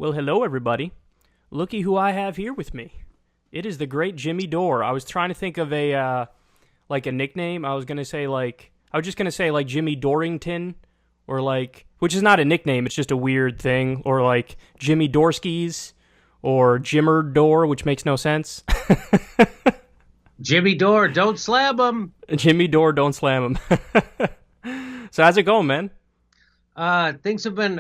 Well, hello, everybody. Looky who I have here with me. It is the great Jimmy Dore. I was trying to think of a nickname. I was just gonna say like Jimmy Dorrington, or like, which is not a nickname. It's just a weird thing, or like Jimmy Dorskis, or Jimmer Dore, which makes no sense. Jimmy Dore, don't slam him. Jimmy Dore, don't slam him. So how's it going, man? Things have been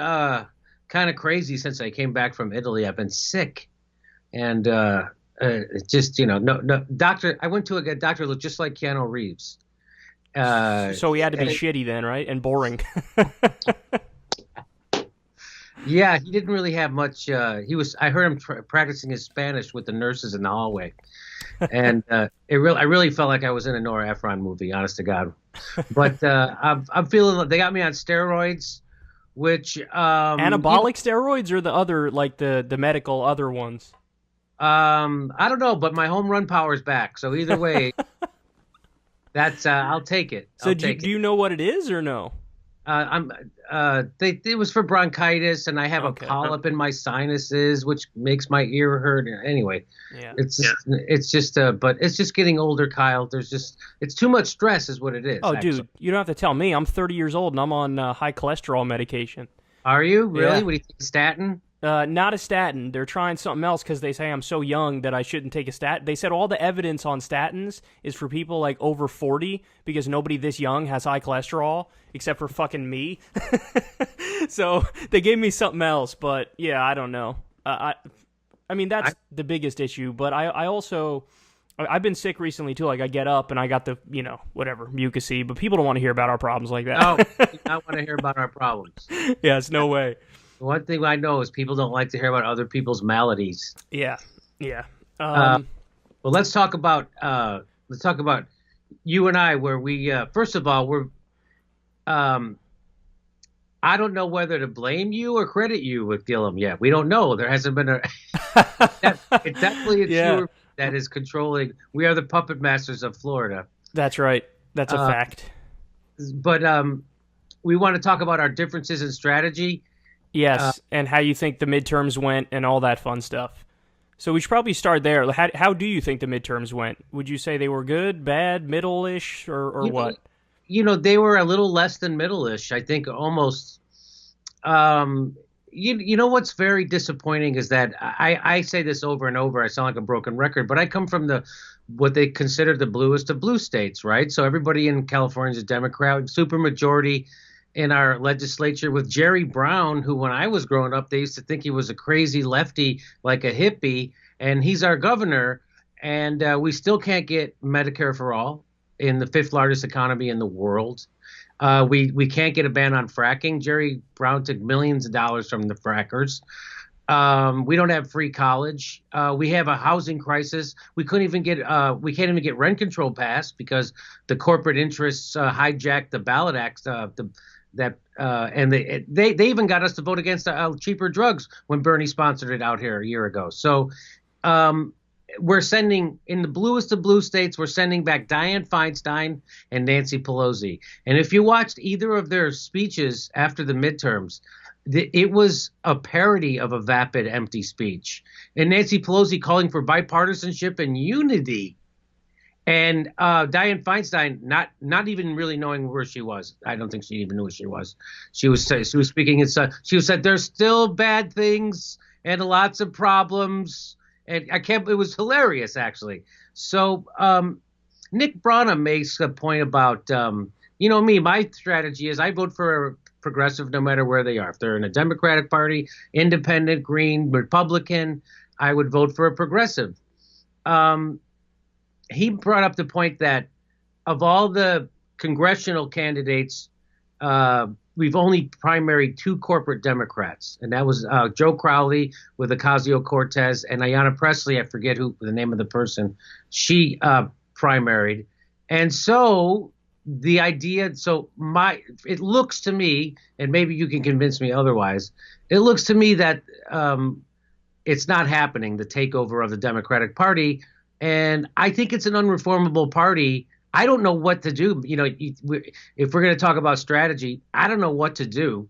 kind of crazy since I came back from Italy. I've been sick, and just no doctor. I went to a doctor who looked just like Keanu Reeves. So he had to be shitty then, right? And boring. Yeah, he didn't really have much. I heard him practicing his Spanish with the nurses in the hallway, and I really felt like I was in a Nora Ephron movie, honest to God. But I'm feeling they got me on steroids, which anabolic steroids, or the other, like the medical other ones. I don't know, but my home run power is back. So either way, that's I'll take it. So do you know what it is or no? It was for bronchitis, and I have a polyp in my sinuses, which makes my ear hurt. Anyway, Yeah. it's just but it's just getting older, Kyle. It's too much stress, is what it is. Oh, actually. dude, you don't have to tell me. I'm 30 years old and I'm on high cholesterol medication. Are you really? Yeah. What do you think? Statin? Not a statin. They're trying something else because they say I'm so young that I shouldn't take a statin. They said all the evidence on statins is for people like over 40 because nobody this young has high cholesterol except for fucking me. So they gave me something else, but yeah, I don't know. I mean, that's the biggest issue, but I also... I've been sick recently too. Like I get up and I got the, whatever, mucusy, but people don't want to hear about our problems like that. No, I want to hear about our problems. Yes, no way. The one thing I know is people don't like to hear about other people's maladies. Yeah. Well, let's talk about you and I, where we first of all I don't know whether to blame you or credit you with Gillum yet. We don't know. There hasn't been it's definitely you that is controlling. We are the puppet masters of Florida. That's right. That's a fact. But we want to talk about our differences in strategy. Yes, and how you think the midterms went and all that fun stuff. So we should probably start there. How do you think the midterms went? Would you say they were good, bad, middle-ish, or what? They were a little less than middle-ish. I think almost. You know what's very disappointing is that I say this over and over. I sound like a broken record, but I come from what they consider the bluest of blue states, right? So everybody in California is a Democrat, supermajority in our legislature, with Jerry Brown, who when I was growing up, they used to think he was a crazy lefty, like a hippie, and he's our governor. And we still can't get Medicare for all in the fifth largest economy in the world. We can't get a ban on fracking. Jerry Brown took millions of dollars from the frackers. We don't have free college. We have a housing crisis. We can't even get rent control passed because the corporate interests hijacked the ballot act. And they even got us to vote against cheaper drugs when Bernie sponsored it out here a year ago. So we're sending, in the bluest of blue states, we're sending back Dianne Feinstein and Nancy Pelosi. And if you watched either of their speeches after the midterms, it was a parody of a vapid, empty speech. And Nancy Pelosi calling for bipartisanship and unity. And Dianne Feinstein not even really knowing where she was. I don't think she even knew where she was. She was speaking in she said there's still bad things and lots of problems. And it was hilarious, actually. So Nick Branham makes a point about, me, my strategy is I vote for a progressive no matter where they are. If they're in a Democratic Party, independent, green, Republican, I would vote for a progressive. He brought up the point that of all the congressional candidates, we've only primaried two corporate Democrats, and that was Joe Crowley with Ocasio-Cortez and Ayanna Pressley. I forget the name of the person she primaried. And so the idea, it looks to me, and maybe you can convince me otherwise, it looks to me that it's not happening, the takeover of the Democratic Party. And I think it's an unreformable party. I don't know what to do. If we're going to talk about strategy, I don't know what to do.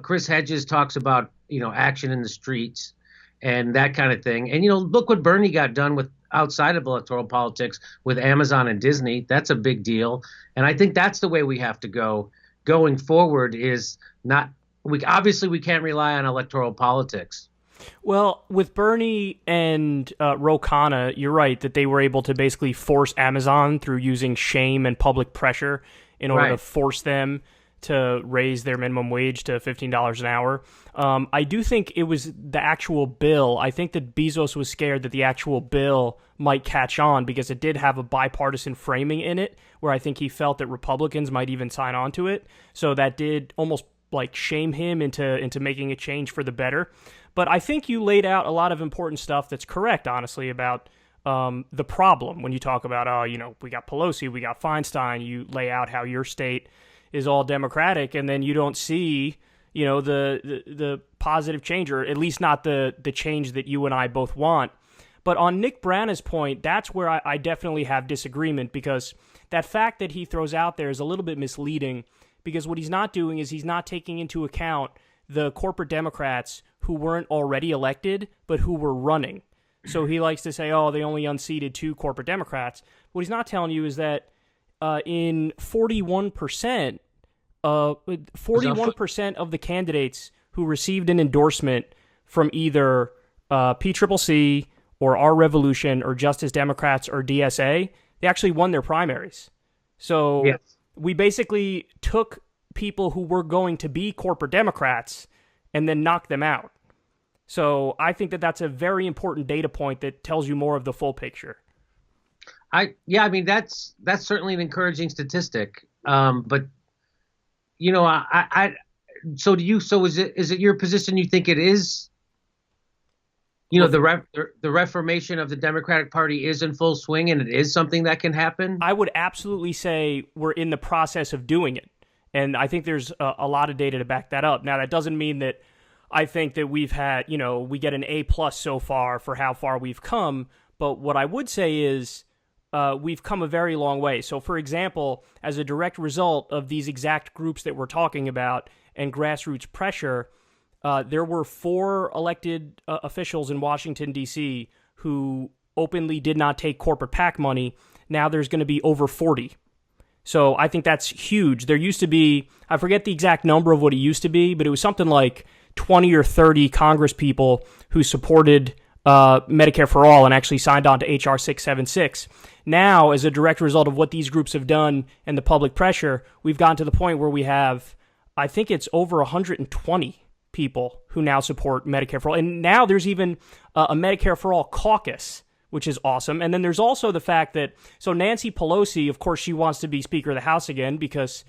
Chris Hedges talks about action in the streets and that kind of thing. And look what Bernie got done with outside of electoral politics with Amazon and Disney. That's a big deal. And I think that's the way we have to go going forward. Is not we obviously we can't rely on electoral politics. Well, with Bernie and Ro Khanna, you're right that they were able to basically force Amazon through using shame and public pressure in order to force them to raise their minimum wage to $15 an hour. I do think it was the actual bill. I think that Bezos was scared that the actual bill might catch on because it did have a bipartisan framing in it, where I think he felt that Republicans might even sign on to it. So that did almost like shame him into making a change for the better. But I think you laid out a lot of important stuff that's correct, honestly, about the problem when you talk about, we got Pelosi, we got Feinstein. You lay out how your state is all Democratic, and then you don't see, the positive change, or at least not the change that you and I both want. But on Nick Branagh's point, that's where I definitely have disagreement, because that fact that he throws out there is a little bit misleading, because what he's not doing is he's not taking into account the corporate Democrats who weren't already elected, but who were running. So he likes to say, they only unseated 2 corporate Democrats. What he's not telling you is that in 41% of the candidates who received an endorsement from either PCCC or Our Revolution or Justice Democrats or DSA, they actually won their primaries. So yes. We basically took people who were going to be corporate Democrats and then knocked them out. So I think that that's a very important data point that tells you more of the full picture. That's certainly an encouraging statistic. But so is it your position? You think it is? The reformation of the Democratic Party is in full swing, and it is something that can happen? I would absolutely say we're in the process of doing it. And I think there's a lot of data to back that up. Now, that doesn't mean that I think that we've had, we get an A+ so far for how far we've come. But what I would say is we've come a very long way. So, for example, as a direct result of these exact groups that we're talking about and grassroots pressure, there were 4 elected officials in Washington, D.C. who openly did not take corporate PAC money. Now there's going to be over 40. So I think that's huge. There used to be, I forget the exact number of what it used to be, but it was something like 20 or 30 Congress people who supported Medicare for All and actually signed on to H.R. 676. Now, as a direct result of what these groups have done and the public pressure, we've gotten to the point where we have, I think it's over 120 people who now support Medicare for All. And now there's even a Medicare for All caucus, which is awesome. And then there's also the fact that, so Nancy Pelosi, of course, she wants to be Speaker of the House again because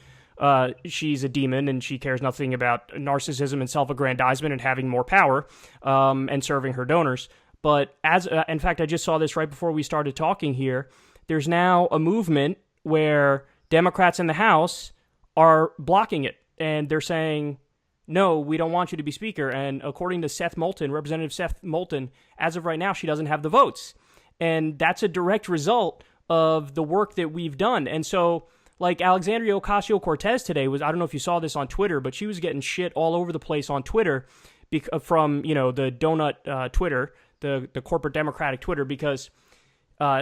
she's a demon and she cares nothing about narcissism and self-aggrandizement and having more power and serving her donors. But in fact, I just saw this right before we started talking here. There's now a movement where Democrats in the House are blocking it. And they're saying, no, we don't want you to be Speaker. And according to Seth Moulton, Representative Seth Moulton, as of right now, she doesn't have the votes. And that's a direct result of the work that we've done. And so, like Alexandria Ocasio-Cortez today was, I don't know if you saw this on Twitter, but she was getting shit all over the place on Twitter from, the donut Twitter, the corporate Democratic Twitter, because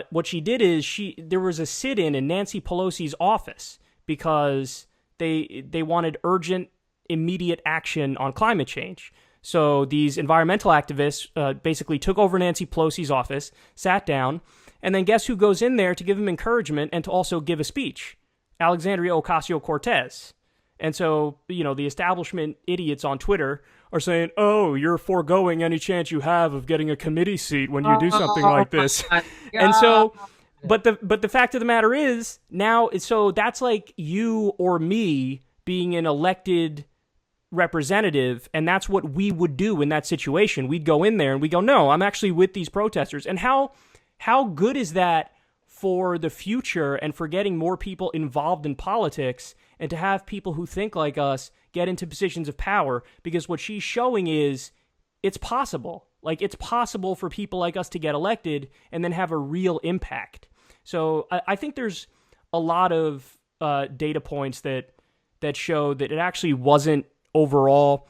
what she did is there was a sit-in Nancy Pelosi's office because they wanted urgent, immediate action on climate change. So these environmental activists basically took over Nancy Pelosi's office, sat down, and then guess who goes in there to give them encouragement and to also give a speech? Alexandria Ocasio-Cortez. And so, the establishment idiots on Twitter are saying, oh, you're foregoing any chance you have of getting a committee seat when you do something like this. And so, but the fact of the matter is, now, so that's like you or me being an elected representative, and that's what we would do in that situation. We'd go in there and we go, no, I'm actually with these protesters. And how good is that for the future and for getting more people involved in politics and to have people who think like us get into positions of power? Because what she's showing is it's possible. Like, it's possible for people like us to get elected and then have a real impact. So I think there's a lot of data points that show that it actually wasn't overall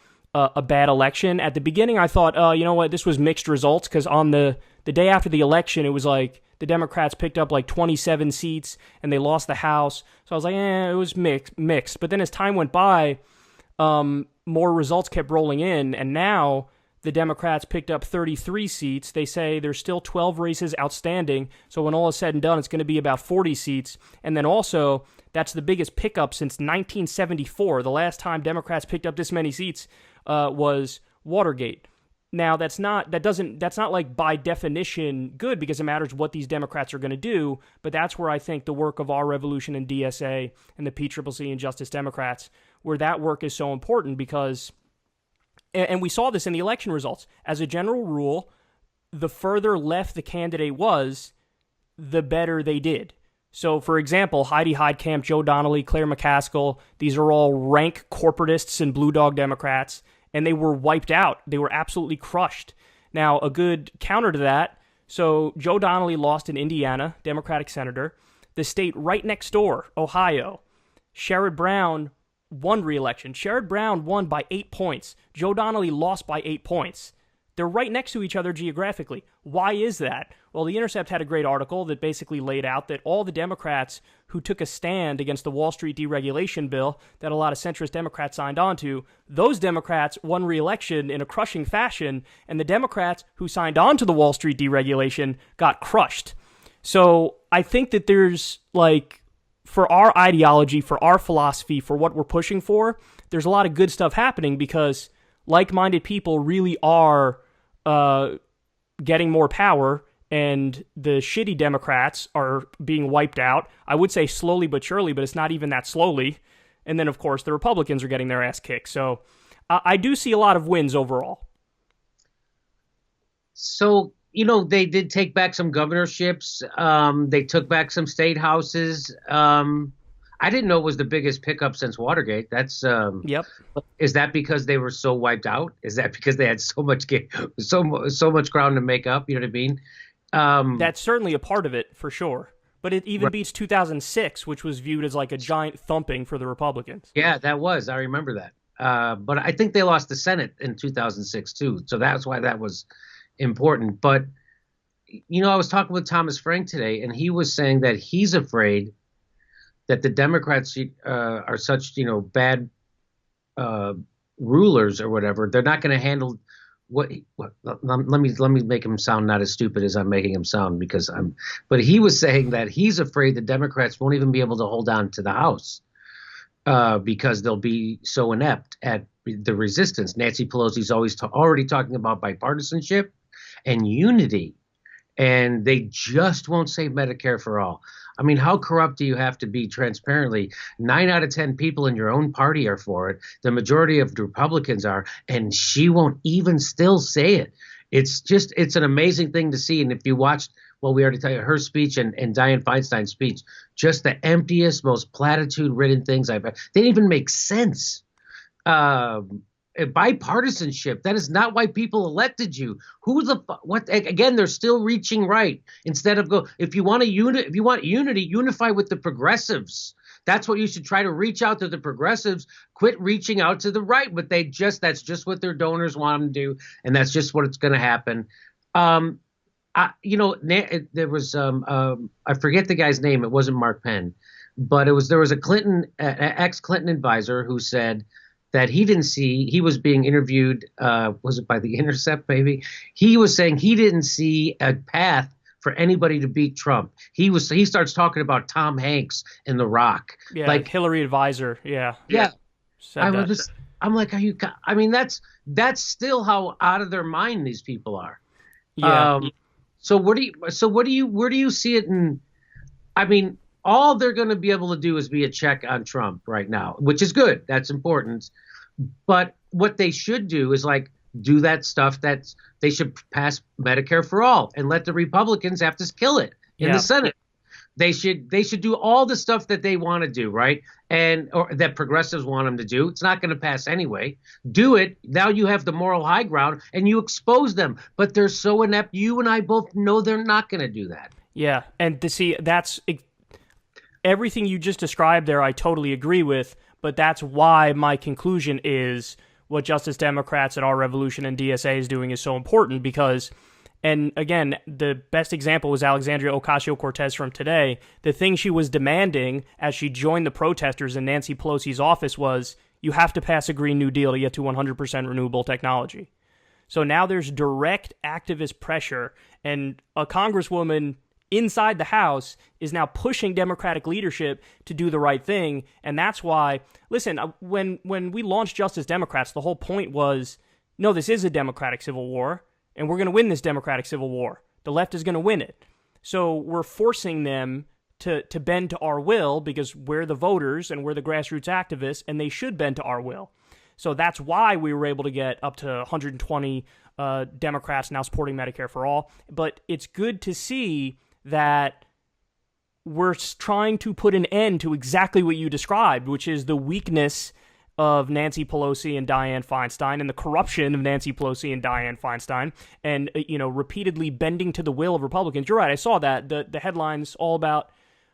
a bad election. At the beginning, I thought, you know what, this was mixed results, because on the day after the election, it was like the Democrats picked up like 27 seats and they lost the House. So I was like, it was mixed. But then as time went by, more results kept rolling in, and now the Democrats picked up 33 seats. They say there's still 12 races outstanding, so when all is said and done, it's going to be about 40 seats. And then also, that's the biggest pickup since 1974. The last time Democrats picked up this many seats was Watergate. Now, that's not like by definition good, because it matters what these Democrats are going to do, but that's where I think the work of Our Revolution and DSA and the PCCC and Justice Democrats, where that work is so important, because, and we saw this in the election results, as a general rule, the further left the candidate was, the better they did. So, for example, Heidi Heitkamp, Joe Donnelly, Claire McCaskill, these are all rank corporatists and Blue Dog Democrats, and they were wiped out. They were absolutely crushed. Now, a good counter to that, so Joe Donnelly lost in Indiana, Democratic senator. The state right next door, Ohio, Sherrod Brown won re-election. Sherrod Brown won by 8 points. Joe Donnelly lost by 8 points. They're right next to each other geographically. Why is that? Well, The Intercept had a great article that basically laid out that all the Democrats who took a stand against the Wall Street deregulation bill that a lot of centrist Democrats signed on to, those Democrats won re-election in a crushing fashion, and the Democrats who signed on to the Wall Street deregulation got crushed. So I think that there's, like, for our ideology, for our philosophy, for what we're pushing for, there's a lot of good stuff happening, because like-minded people really are getting more power, and the shitty Democrats are being wiped out. I would say slowly but surely, but it's not even that slowly. And then, of course, the Republicans are getting their ass kicked. So I do see a lot of wins overall. So, they did take back some governorships. They took back some state houses. I didn't know it was the biggest pickup since Watergate. That's yep. Is that because they were so wiped out? Is that because they had so much ground to make up? You know what I mean? That's certainly a part of it, for sure. But it even beats 2006, which was viewed as like a giant thumping for the Republicans. Yeah, that was. I remember that. But I think they lost the Senate in 2006 too, so that's why that was important. But I was talking with Thomas Frank today, and he was saying that he's afraid that the Democrats are such, bad rulers or whatever. They're not going to handle let me make him sound not as stupid as I'm making him sound, but he was saying that he's afraid the Democrats won't even be able to hold on to the House because they'll be so inept at the resistance. Nancy Pelosi's already talking about bipartisanship and unity, and they just won't save Medicare for all. I mean, how corrupt do you have to be transparently? 9 out of 10 people in your own party are for it. The majority of the Republicans are, and she won't even still say it. It's an amazing thing to see. And if you watched, we already tell you her speech and Dianne Feinstein's speech, just the emptiest, most platitude-ridden things I've ever. They didn't even make sense. Bipartisanship, that is not why people elected you. What again, they're still reaching right instead of if you want unity, unify with the progressives. That's what you should try to reach out to the progressives. Quit reaching out to the right, but that's just what their donors want them to do, and that's just what it's going to happen. There was I forget the guy's name. It wasn't Mark Penn, but there was a ex-Clinton advisor who said that he was being interviewed, was it by The Intercept maybe? He was saying he didn't see a path for anybody to beat Trump. He starts talking about Tom Hanks and The Rock. Yeah, like Hillary advisor. Yeah. I'm like, are you? I mean, that's still how out of their mind these people are. Yeah. Where do you see it in? I mean, all they're going to be able to do is be a check on Trump right now, which is good. That's important. But what they should do is do that stuff that they should pass Medicare for all and let the Republicans have to kill it in the Senate. They should do all the stuff that they want to do, right? Or that progressives want them to do. It's not going to pass anyway. Do it. Now you have the moral high ground and you expose them. But they're so inept. You and I both know they're not going to do that. Yeah. And to see, that's everything you just described there, I totally agree with. But that's why my conclusion is what Justice Democrats at Our Revolution and DSA is doing is so important because, and again, the best example was Alexandria Ocasio-Cortez from today. The thing she was demanding as she joined the protesters in Nancy Pelosi's office was, you have to pass a Green New Deal to get to 100% renewable technology. So now there's direct activist pressure, and a congresswoman inside the House is now pushing Democratic leadership to do the right thing. And that's why, listen, when we launched Justice Democrats, the whole point was, no, this is a Democratic civil war, and we're going to win this Democratic civil war. The left is going to win it. So we're forcing them to bend to our will because we're the voters and we're the grassroots activists, and they should bend to our will. So that's why we were able to get up to 120 Democrats now supporting Medicare for all. But it's good to see that we're trying to put an end to exactly what you described, which is the weakness of Nancy Pelosi and Dianne Feinstein and the corruption of Nancy Pelosi and Dianne Feinstein and, repeatedly bending to the will of Republicans. You're right. I saw that. The headlines all about,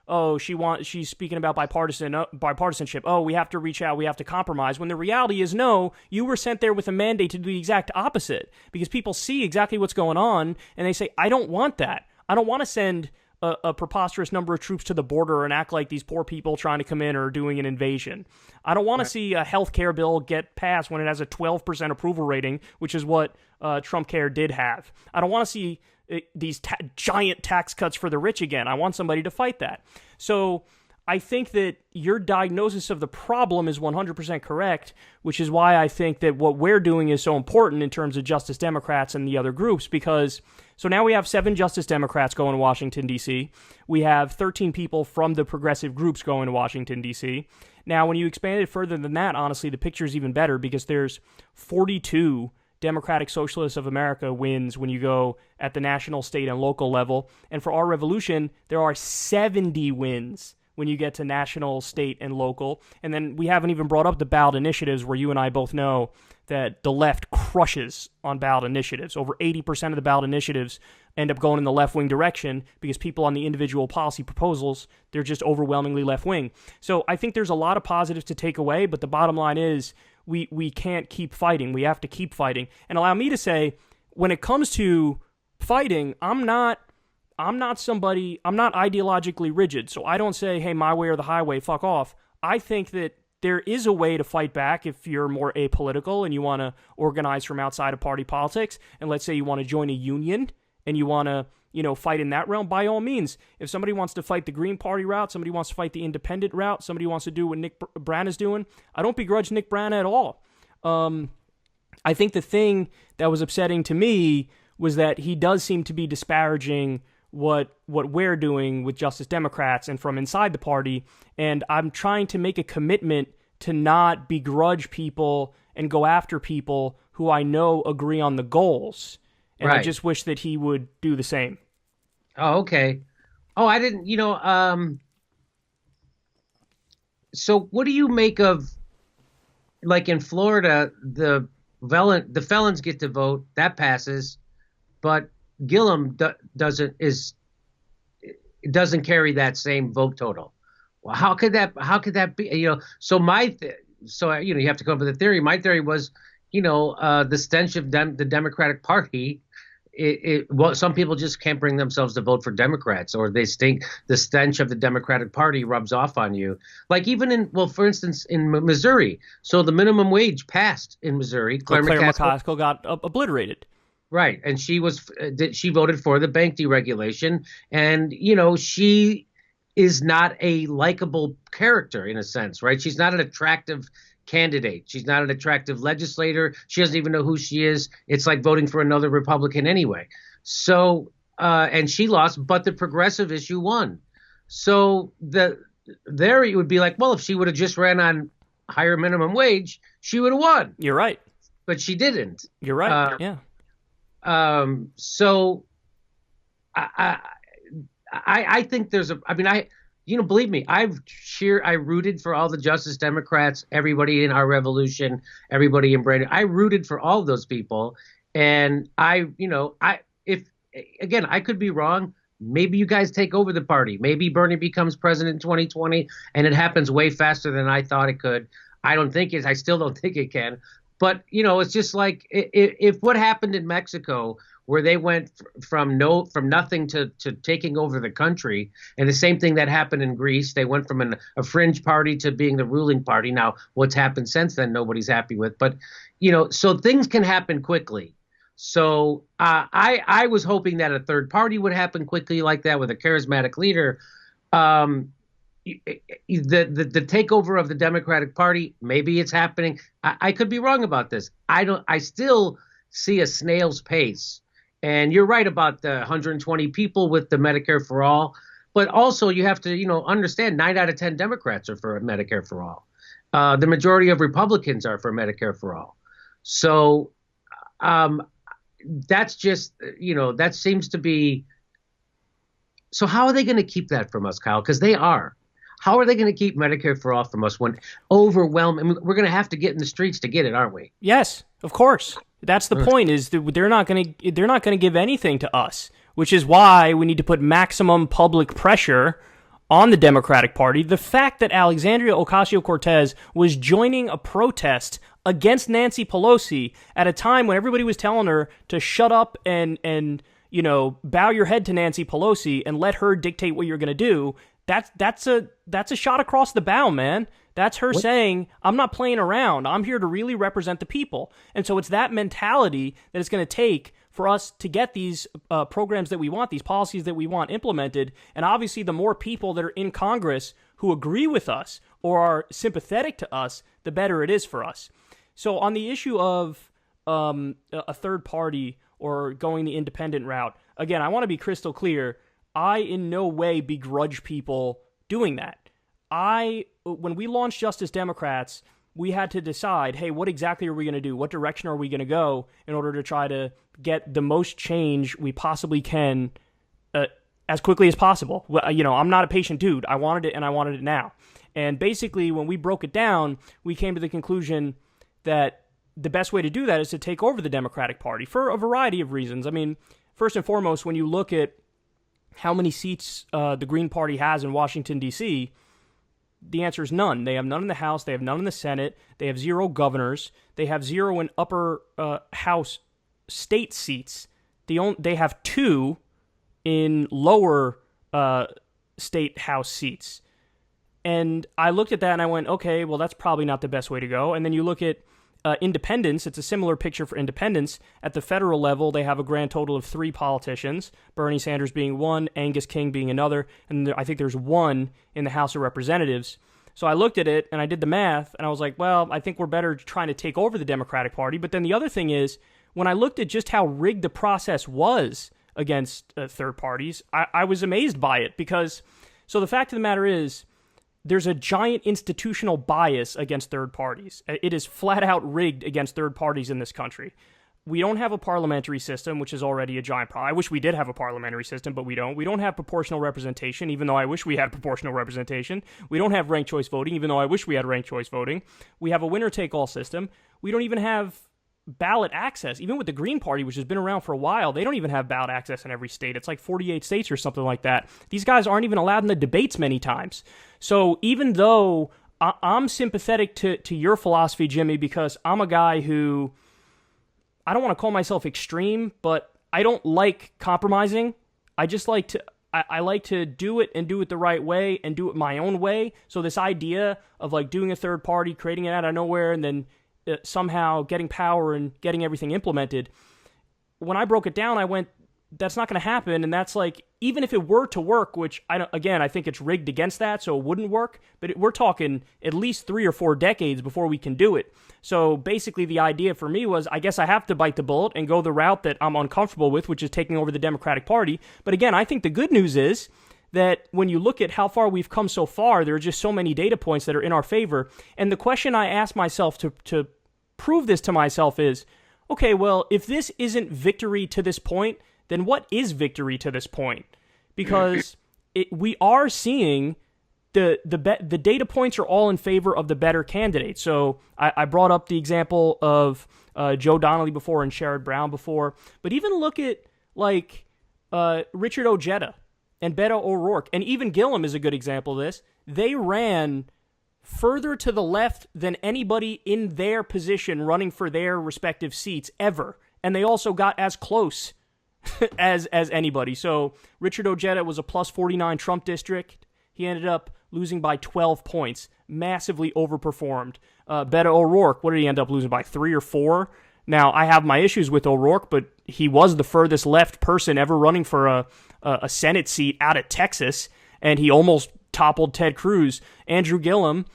oh, she's speaking about bipartisanship. Oh, we have to reach out. We have to compromise. When the reality is, no, you were sent there with a mandate to do the exact opposite because people see exactly what's going on and they say, I don't want that. I don't want to send a preposterous number of troops to the border and act like these poor people trying to come in are doing an invasion. I don't want to see a health care bill get passed when it has a 12% approval rating, which is what Trump Care did have. I don't want to see these giant tax cuts for the rich again. I want somebody to fight that. So I think that your diagnosis of the problem is 100% correct, which is why I think that what we're doing is so important in terms of Justice Democrats and the other groups, because so now we have 7 Justice Democrats going to Washington, D.C. We have 13 people from the progressive groups going to Washington, D.C. Now, when you expand it further than that, honestly, the picture is even better because there's 42 Democratic Socialists of America wins when you go at the national, state, and local level. And for Our Revolution, there are 70 wins when you get to national, state, and local. And then we haven't even brought up the ballot initiatives where you and I both know that the left crushes on ballot initiatives. Over 80% of the ballot initiatives end up going in the left-wing direction because people on the individual policy proposals, they're just overwhelmingly left-wing. So I think there's a lot of positives to take away, but the bottom line is we can't keep fighting. We have to keep fighting. And allow me to say, when it comes to fighting, I'm not ideologically rigid. So I don't say, hey, my way or the highway, fuck off. I think that there is a way to fight back if you're more apolitical and you want to organize from outside of party politics. And let's say you want to join a union and you want to, fight in that realm, by all means. If somebody wants to fight the Green Party route, somebody wants to fight the independent route, somebody wants to do what Nick Brana is doing, I don't begrudge Nick Brana at all. I think the thing that was upsetting to me was that he does seem to be disparaging what we're doing with Justice Democrats and from inside the party, and I'm trying to make a commitment to not begrudge people and go after people who I know agree on the goals, and right. I just wish that he would do the same. Oh, okay. Oh, I didn't, so what do you make of, like in Florida, the felons get to vote, that passes, but Gillum doesn't carry that same vote total. Well, how could that be? You have to come up with a theory. My theory was, the stench of the Democratic Party. Well, some people just can't bring themselves to vote for Democrats, or they stink. The stench of the Democratic Party rubs off on you. Like even for instance, in Missouri. So the minimum wage passed in Missouri. Claire McCaskill got obliterated. Right, and she voted for the bank deregulation, and she is not a likable character in a sense, right? She's not an attractive candidate. She's not an attractive legislator. She doesn't even know who she is. It's like voting for another Republican anyway. So, and she lost, but the progressive issue won. So there you would be like, well, if she would have just ran on higher minimum wage, she would have won. You're right, but she didn't. You're right. Yeah. So I think believe me, I rooted for all the Justice Democrats, everybody in Our Revolution, everybody in Brandon. I rooted for all of those people. And I could be wrong. Maybe you guys take over the party. Maybe Bernie becomes president in 2020 and it happens way faster than I thought it could. I still don't think it can. But it's just like if what happened in Mexico, where they went from nothing to taking over the country, and the same thing that happened in Greece, they went from a fringe party to being the ruling party. Now, what's happened since then, nobody's happy with. But so things can happen quickly. So I was hoping that a third party would happen quickly like that with a charismatic leader. The takeover of the Democratic Party, maybe it's happening. I could be wrong about this. I still see a snail's pace. And you're right about the 120 people with the Medicare for all. But also you have to, understand 9 out of 10 Democrats are for Medicare for all. The majority of Republicans are for Medicare for all. So that's just, that seems to be. So how are they going to keep that from us, Kyle? Because they are. How are they going to keep Medicare for all from us when overwhelming? I mean, we're going to have to get in the streets to get it, aren't we? Yes, of course. That's the point. Is that they're not going to give anything to us, which is why we need to put maximum public pressure on the Democratic Party. The fact that Alexandria Ocasio-Cortez was joining a protest against Nancy Pelosi at a time when everybody was telling her to shut up and bow your head to Nancy Pelosi and let her dictate what you're going to do. That's a shot across the bow, man. That's her saying, I'm not playing around. I'm here to really represent the people. And so it's that mentality that it's going to take for us to get these programs that we want, these policies that we want implemented. And obviously, the more people that are in Congress who agree with us or are sympathetic to us, the better it is for us. So on the issue of a third party or going the independent route, again, I want to be crystal clear. I in no way begrudge people doing that. When we launched Justice Democrats, we had to decide, hey, what exactly are we going to do? What direction are we going to go in order to try to get the most change we possibly can as quickly as possible? Well, I'm not a patient dude. I wanted it, and I wanted it now. And basically, when we broke it down, we came to the conclusion that the best way to do that is to take over the Democratic Party for a variety of reasons. I mean, first and foremost, when you look at how many seats the Green Party has in Washington, D.C., the answer is none. They have none in the House. They have none in the Senate. They have 0 governors. They have 0 in upper house state seats. They have 2 in lower state house seats. And I looked at that and I went, okay, well, that's probably not the best way to go. And then you look at independents. It's a similar picture for independents. At the federal level, they have a grand total of 3 politicians, Bernie Sanders being one, Angus King being another, and I think there's 1 in the House of Representatives. So I looked at it, and I did the math, and I was like, well, I think we're better trying to take over the Democratic Party. But then the other thing is, when I looked at just how rigged the process was against third parties, I was amazed by it. Because, so the fact of the matter is, there's a giant institutional bias against third parties. It is flat out rigged against third parties in this country. We don't have a parliamentary system, which is already a giant problem. I wish we did have a parliamentary system, but we don't. We don't have proportional representation, even though I wish we had proportional representation. We don't have ranked choice voting, even though I wish we had ranked choice voting. We have a winner-take-all system. We don't even have ballot access. Even with the Green Party, which has been around for a while, they don't even have ballot access in every state. It's like 48 states or something like that. These guys aren't even allowed in the debates many times. So even though I'm sympathetic to your philosophy, Jimmy, because I'm a guy who, I don't want to call myself extreme, but I don't like compromising. I just like to, I like to do it and do it the right way and do it my own way. So this idea of like doing a third party, creating it out of nowhere, and then somehow getting power and getting everything implemented, when I broke it down, I went, that's not going to happen. And that's like, even if it were to work, which I think it's rigged against that, so it wouldn't work. But we're talking at least 3 or 4 decades before we can do it. So basically the idea for me was, I guess I have to bite the bullet and go the route that I'm uncomfortable with, which is taking over the Democratic Party. But again, I think the good news is that when you look at how far we've come so far, there are just so many data points that are in our favor. And the question I ask myself to prove this to myself is, okay, well, if this isn't victory to this point, then what is victory to this point? Because we are seeing the data points are all in favor of the better candidate. So I brought up the example of Joe Donnelly before and Sherrod Brown before, but even look at like Richard Ojeda and Beto O'Rourke, and even Gillum is a good example of this. They ran further to the left than anybody in their position running for their respective seats ever. And they also got as close as anybody. So Richard Ojeda was a plus 49 Trump district. He ended up losing by 12 points. Massively overperformed. Beto O'Rourke, what did he end up losing by, 3 or 4? Now, I have my issues with O'Rourke, but he was the furthest left person ever running for a Senate seat out of Texas, and he almost toppled Ted Cruz. Andrew Gillum,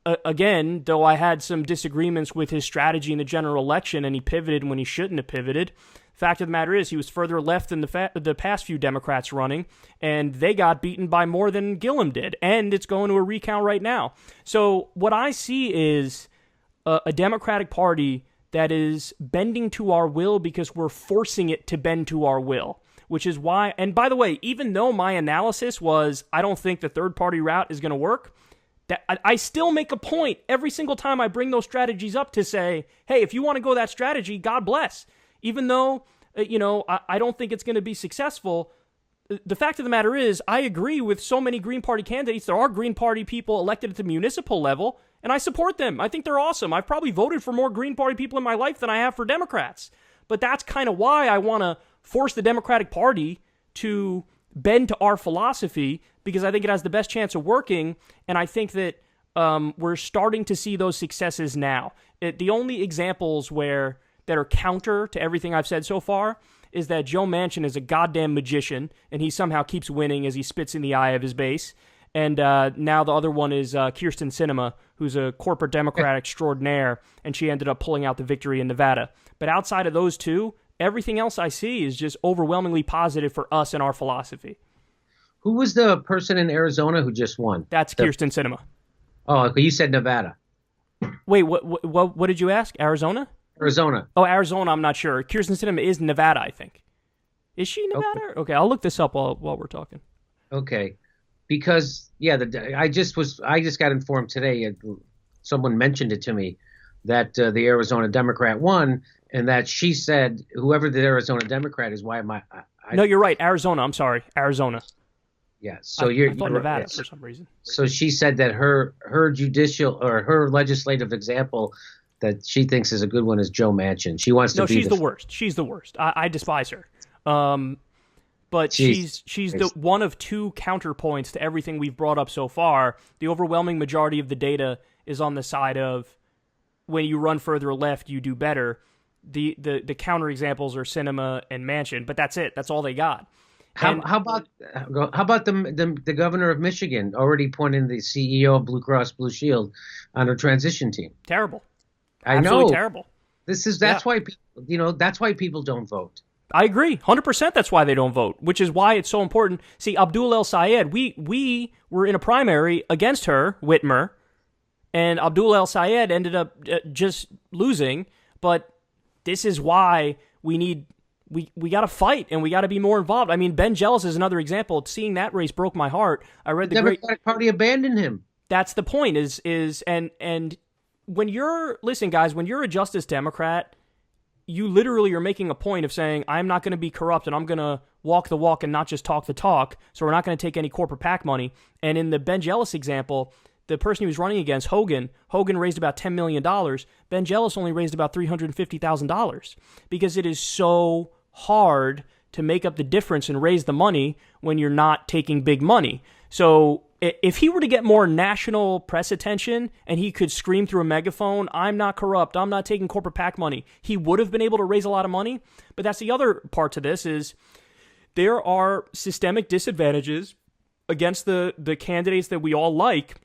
again, though I had some disagreements with his strategy in the general election, and he pivoted when he shouldn't have pivoted, fact of the matter is he was further left than the past few Democrats running, and they got beaten by more than Gillum did, and it's going to a recount right now. So what I see is a Democratic Party that is bending to our will because we're forcing it to bend to our will, which is why, and by the way, even though my analysis was I don't think the third-party route is going to work, that I still make a point every single time I bring those strategies up to say, hey, if you want to go that strategy, God bless. Even though, I don't think it's going to be successful, the fact of the matter is I agree with so many Green Party candidates. There are Green Party people elected at the municipal level, and I support them. I think they're awesome. I've probably voted for more Green Party people in my life than I have for Democrats. But that's kind of why I want to force the Democratic Party to bend to our philosophy, because I think it has the best chance of working, and I think that we're starting to see those successes now. The only examples that are counter to everything I've said so far is that Joe Manchin is a goddamn magician, and he somehow keeps winning as he spits in the eye of his base. And now the other one is Kyrsten Sinema, who's a corporate Democrat extraordinaire, and she ended up pulling out the victory in Nevada. But outside of those two, everything else I see is just overwhelmingly positive for us and our philosophy. Who was the person in Arizona who just won? That's Kyrsten Sinema. Oh, you said Nevada. Wait, what did you ask? Arizona? Arizona. Oh, Arizona, I'm not sure. Kyrsten Sinema is Nevada, I think. Is she Nevada? Okay, I'll look this up while we're talking. Okay. Because, I just got informed today, someone mentioned it to me, that the Arizona Democrat won, and that she said, whoever the Arizona Democrat is, why am I No, you're right. Arizona. I'm sorry. Arizona. Yeah. So I thought Nevada for some reason. So she said that her judicial or her legislative example that she thinks is a good one is Joe Manchin. She wants to be. No, she's the worst. She's the worst. I despise her. But she's the one of two counterpoints to everything we've brought up so far. The overwhelming majority of the data is on the side of when you run further left, you do better. The counter examples are Sinema and Manchin, but that's it. That's all they got. How about the governor of Michigan already appointing the CEO of Blue Cross Blue Shield on her transition team? Terrible. Absolutely terrible. That's why that's why people don't vote. I agree, 100%. That's why they don't vote, which is why it's so important. See, Abdul El Sayed, we were in a primary against her, Whitmer, and Abdul El Sayed ended up just losing. But this is why we got to fight and we got to be more involved. I mean, Ben Jealous is another example. Seeing that race broke my heart. I read the Democratic Party abandoned him. That's the point. And when you're guys, when you're a Justice Democrat, you literally are making a point of saying, I'm not going to be corrupt and I'm going to walk the walk and not just talk the talk. So we're not going to take any corporate PAC money. And in the Ben Jealous example, the person he was running against, Hogan raised about $10 million. Ben Jealous only raised about $350,000 because it is so hard to make up the difference and raise the money when you're not taking big money. So if he were to get more national press attention and he could scream through a megaphone, I'm not corrupt, I'm not taking corporate PAC money, he would have been able to raise a lot of money. But that's the other part to this is there are systemic disadvantages against the candidates that we all like.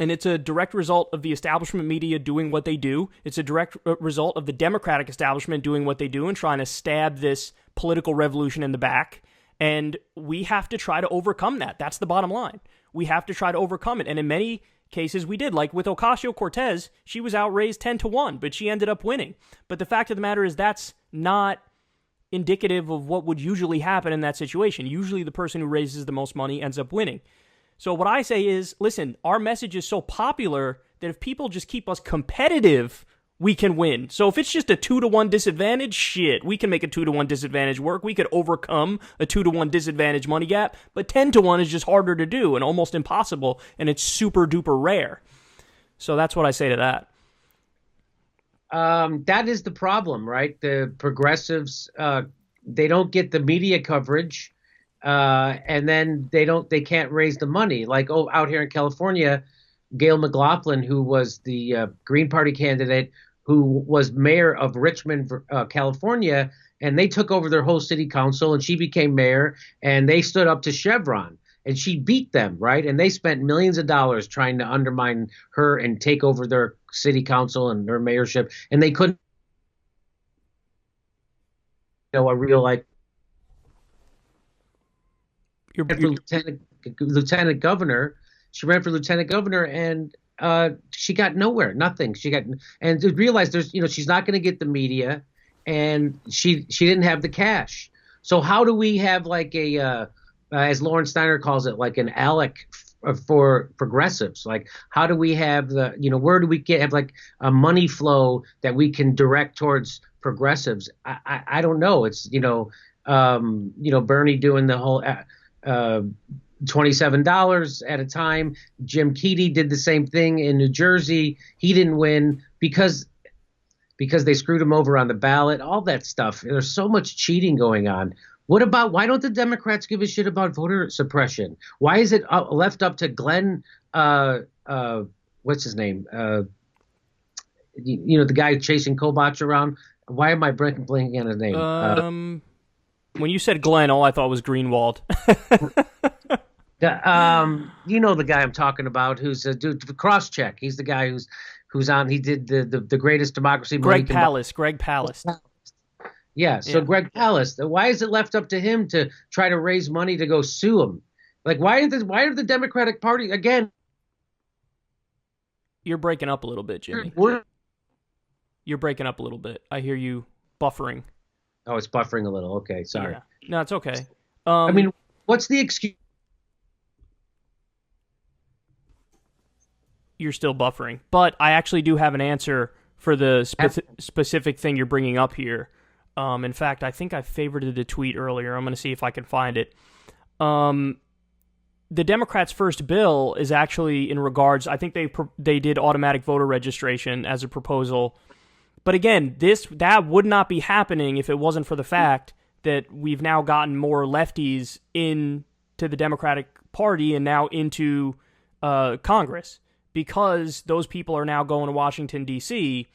And it's a direct result of the establishment media doing what they do. It's a direct result of the Democratic establishment doing what they do and trying to stab this political revolution in the back. And we have to try to overcome that. That's the bottom line. We have to try to overcome it. And in many cases, we did. Like with Ocasio-Cortez, she was outraised 10-1, but she ended up winning. But the fact of the matter is that's not indicative of what would usually happen in that situation. Usually the person who raises the most money ends up winning. So what I say is, listen, our message is so popular that if people just keep us competitive we can win. So if it's just a 2-to-1 disadvantage, shit, we can make a 2-to-1 disadvantage work. We could overcome a 2-to-1 disadvantage money gap, but 10-to-1 is just harder to do and almost impossible, and it's super duper rare. So that's what I say to that. That is the problem, right? The progressives, they don't get the media coverage, and then they can't raise the money. Like, out here in California, Gail McLaughlin, who was the Green Party candidate, who was mayor of Richmond, California, and they took over their whole city council, and she became mayor, and they stood up to Chevron, and she beat them, right? And they spent millions of dollars trying to undermine her and take over their city council and their mayorship, and they couldn't, a real, like, lieutenant governor. She ran for lieutenant governor, and she got nowhere, nothing. And to realize she's not going to get the media, and she didn't have the cash. So how do we have like as Lawrence Steiner calls it, like an ALEC for progressives? Like, how do we have where do we have like a money flow that we can direct towards progressives? I don't know. It's Bernie doing the whole $27 at a time. Jim Kennedy did the same thing in New Jersey. He didn't win because they screwed him over on the ballot. All that stuff. There's so much cheating going on. Why don't the Democrats give a shit about voter suppression? Why is it left up to Glenn? What's his name? The guy chasing Kobach around. Why am I blanking on his name? When you said Glenn, all I thought was Greenwald. The guy I'm talking about, who's a dude, cross-check. He's the guy who's on. He did the greatest democracy. Greg Palast. Yeah. So Greg Palast. Why is it left up to him to try to raise money to go sue him? Like, why are the Democratic Party again? You're breaking up a little bit, Jimmy. You're breaking up a little bit. I hear you buffering. Oh, it's buffering a little. Okay, sorry. Yeah. No, it's okay. What's the excuse? You're still buffering. But I actually do have an answer for the specific thing you're bringing up here. In fact, I think I favorited the tweet earlier. I'm going to see if I can find it. The Democrats' first bill is actually in regards, I think they did automatic voter registration as a proposal. But again, that would not be happening if it wasn't for the fact that we've now gotten more lefties into the Democratic Party and now into Congress. Because those people are now going to Washington, D.C.,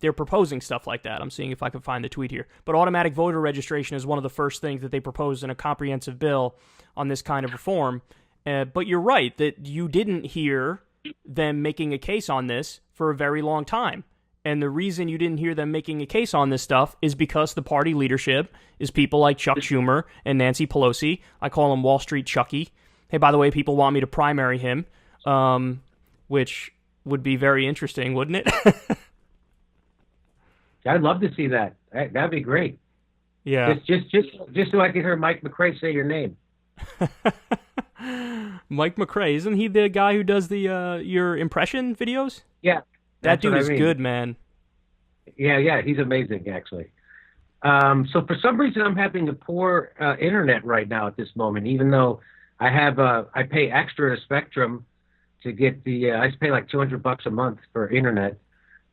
they're proposing stuff like that. I'm seeing if I can find the tweet here. But automatic voter registration is one of the first things that they proposed in a comprehensive bill on this kind of reform. But you're right that you didn't hear them making a case on this for a very long time. And the reason you didn't hear them making a case on this stuff is because the party leadership is people like Chuck Schumer and Nancy Pelosi. I call him Wall Street Chucky. Hey, by the way, people want me to primary him, which would be very interesting, wouldn't it? I'd love to see that. That'd be great. Yeah. Just so I could hear Mike McRae say your name. Mike McRae, isn't he the guy who does the your impression videos? Yeah. That dude is good, man. Yeah, he's amazing, actually. So for some reason, I'm having a poor internet right now at this moment, even though I pay extra to Spectrum to get I pay like $200 a month for internet,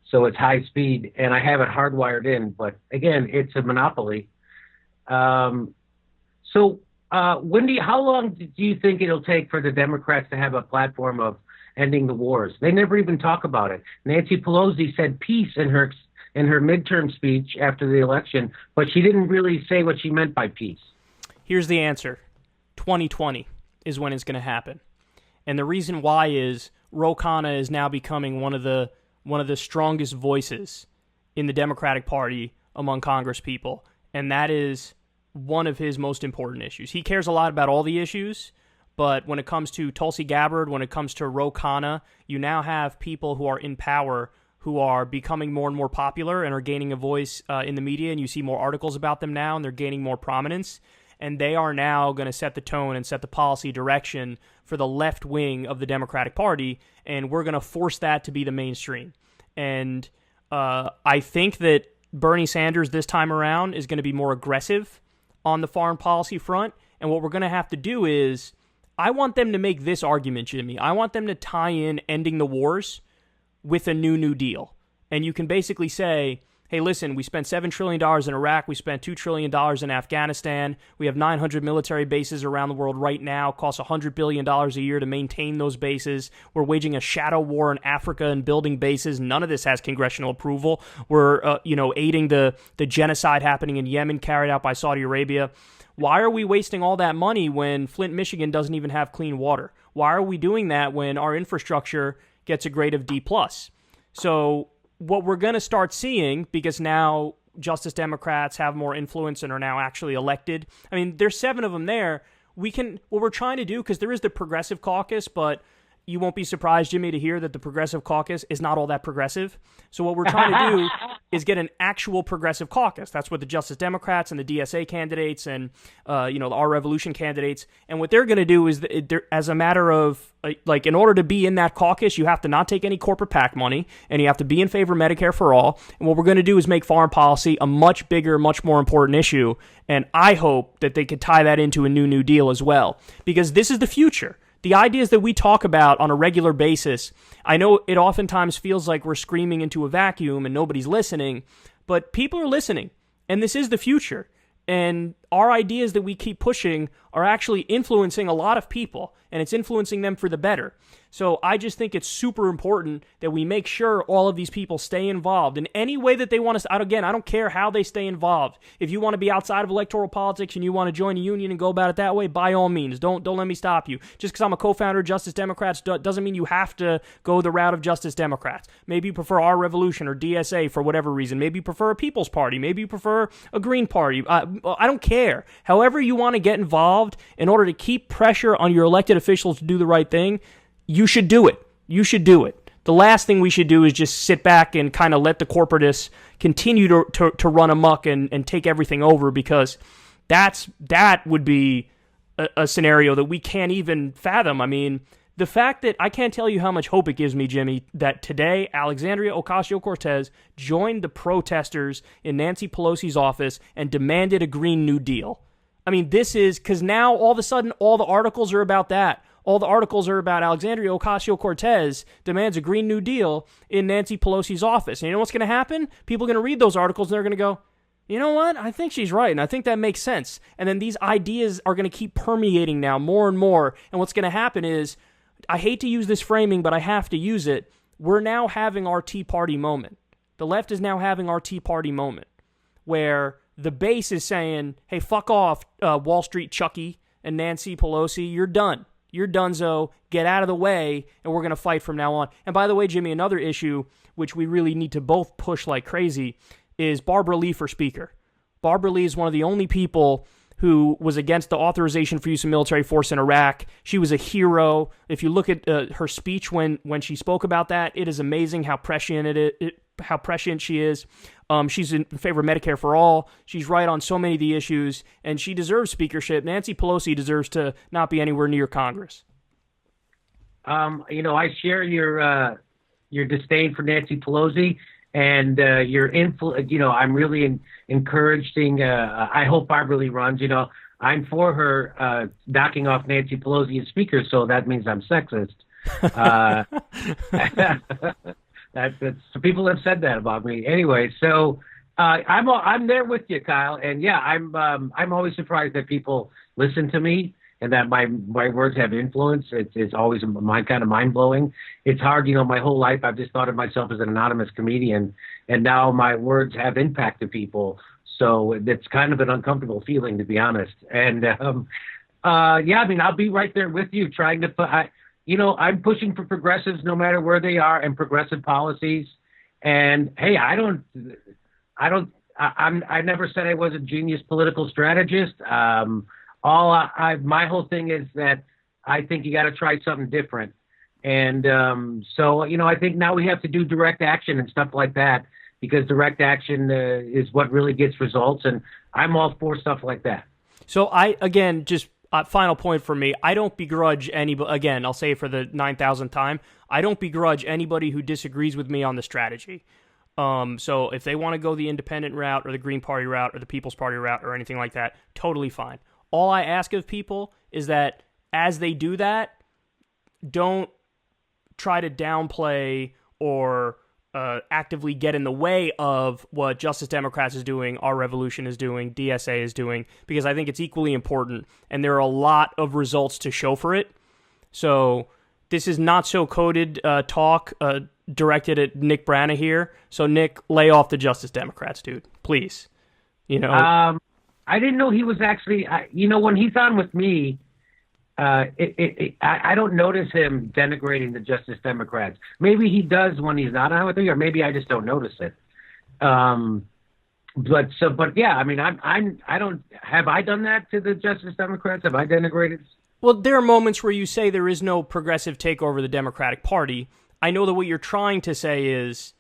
so it's high speed, and I have it hardwired in. But again, it's a monopoly. So Wendy, how long do you think it'll take for the Democrats to have a platform of ending the wars? They never even talk about it. Nancy Pelosi said peace in her midterm speech after the election, but she didn't really say what she meant by peace. Here's the answer. 2020 is when it's going to happen. And the reason why is Ro Khanna is now becoming one of the strongest voices in the Democratic Party among Congress people, and that is one of his most important issues. He cares a lot about all the issues, but when it comes to Tulsi Gabbard, when it comes to Ro Khanna, you now have people who are in power who are becoming more and more popular and are gaining a voice in the media, and you see more articles about them now, and they're gaining more prominence. And they are now going to set the tone and set the policy direction for the left wing of the Democratic Party, and we're going to force that to be the mainstream. And I think that Bernie Sanders this time around is going to be more aggressive on the foreign policy front. And what we're going to have to do is, I want them to make this argument, Jimmy. I want them to tie in ending the wars with a New Deal. And you can basically say, hey, listen, we spent $7 trillion in Iraq. We spent $2 trillion in Afghanistan. We have 900 military bases around the world right now. It costs $100 billion a year to maintain those bases. We're waging a shadow war in Africa and building bases. None of this has congressional approval. We're, aiding the genocide happening in Yemen carried out by Saudi Arabia. Why are we wasting all that money when Flint, Michigan doesn't even have clean water? Why are we doing that when our infrastructure gets a grade of D+? So what we're going to start seeing, because now Justice Democrats have more influence and are now actually elected. I mean, there's 7 of them there. What we're trying to do, because there is the Progressive Caucus, but you won't be surprised, Jimmy, to hear that the Progressive Caucus is not all that progressive. So what we're trying to do is get an actual Progressive Caucus. That's what the Justice Democrats and the DSA candidates and, our Revolution candidates. And what they're going to do is, as a matter of, in order to be in that caucus, you have to not take any corporate PAC money, and you have to be in favor of Medicare for all. And what we're going to do is make foreign policy a much bigger, much more important issue. And I hope that they could tie that into a New Deal as well, because this is the future. The ideas that we talk about on a regular basis, I know it oftentimes feels like we're screaming into a vacuum and nobody's listening, but people are listening, and this is the future. And our ideas that we keep pushing are actually influencing a lot of people, and it's influencing them for the better. So I just think it's super important that we make sure all of these people stay involved in any way that they want to. Again, I don't care how they stay involved. If you want to be outside of electoral politics and you want to join a union and go about it that way, by all means, don't let me stop you. Just because I'm a co-founder of Justice Democrats doesn't mean you have to go the route of Justice Democrats. Maybe you prefer our Revolution or DSA for whatever reason. Maybe you prefer a People's Party. Maybe you prefer a Green Party. I don't care. However you want to get involved in order to keep pressure on your elected officials to do the right thing, you should do it. You should do it. The last thing we should do is just sit back and kind of let the corporatists continue to run amok and take everything over, because that would be a scenario that we can't even fathom. I mean, the fact that I can't tell you how much hope it gives me, Jimmy, that today Alexandria Ocasio-Cortez joined the protesters in Nancy Pelosi's office and demanded a Green New Deal. I mean, this is because now all of a sudden all the articles are about that. All the articles are about Alexandria Ocasio-Cortez demands a Green New Deal in Nancy Pelosi's office. And you know what's going to happen? People are going to read those articles and they're going to go, you know what? I think she's right, and I think that makes sense. And then these ideas are going to keep permeating now more and more. And what's going to happen is, I hate to use this framing, but I have to use it. We're now having our Tea Party moment. The left is now having our Tea Party moment, where the base is saying, hey, fuck off, Wall Street Chucky and Nancy Pelosi, you're done. You're donezo, get out of the way, and we're going to fight from now on. And by the way, Jimmy, another issue which we really need to both push like crazy is Barbara Lee for Speaker. Barbara Lee is one of the only people who was against the authorization for use of military force in Iraq. She was a hero. If you look at her speech when she spoke about that, it is amazing how prescient how prescient she is. She's in favor of Medicare for all. She's right on so many of the issues, and she deserves speakership. Nancy Pelosi deserves to not be anywhere near Congress. I share your disdain for Nancy Pelosi and your influence. I'm really encouraging. I hope Barbara Lee runs. I'm for her knocking off Nancy Pelosi as Speaker, so that means I'm sexist. That's people have said that about me. Anyway, so I'm there with you, Kyle, and yeah, I'm always surprised that people listen to me and that my words have influence. It's always kind of mind blowing. It's hard, my whole life I've just thought of myself as an anonymous comedian, and now my words have impacted people. So it's kind of an uncomfortable feeling, to be honest. And I'll be right there with you, trying to put. I'm pushing for progressives no matter where they are and progressive policies. And hey, I never said I was a genius political strategist. My whole thing is that I think you got to try something different. And I think now we have to do direct action and stuff like that, because direct action is what really gets results. And I'm all for stuff like that. So final point for me, I don't begrudge anybody, again, I'll say it for the 9,000th time, I don't begrudge anybody who disagrees with me on the strategy. So if they want to go the independent route or the Green Party route or the People's Party route or anything like that, totally fine. All I ask of people is that as they do that, don't try to downplay or actively get in the way of what Justice Democrats is doing, Our Revolution is doing, DSA is doing, because I think it's equally important, and there are a lot of results to show for it. So this is not so coded talk directed at Nick Brana here. So Nick, lay off the Justice Democrats, dude, please. You know, I didn't know he was actually. When he's on with me, I don't notice him denigrating the Justice Democrats. Maybe he does when he's not on with me, or maybe I just don't notice it. But yeah, I mean, I don't. Have I done that to the Justice Democrats? Have I denigrated? Well, there are moments where you say there is no progressive takeover of the Democratic Party. I know that what you're trying to say is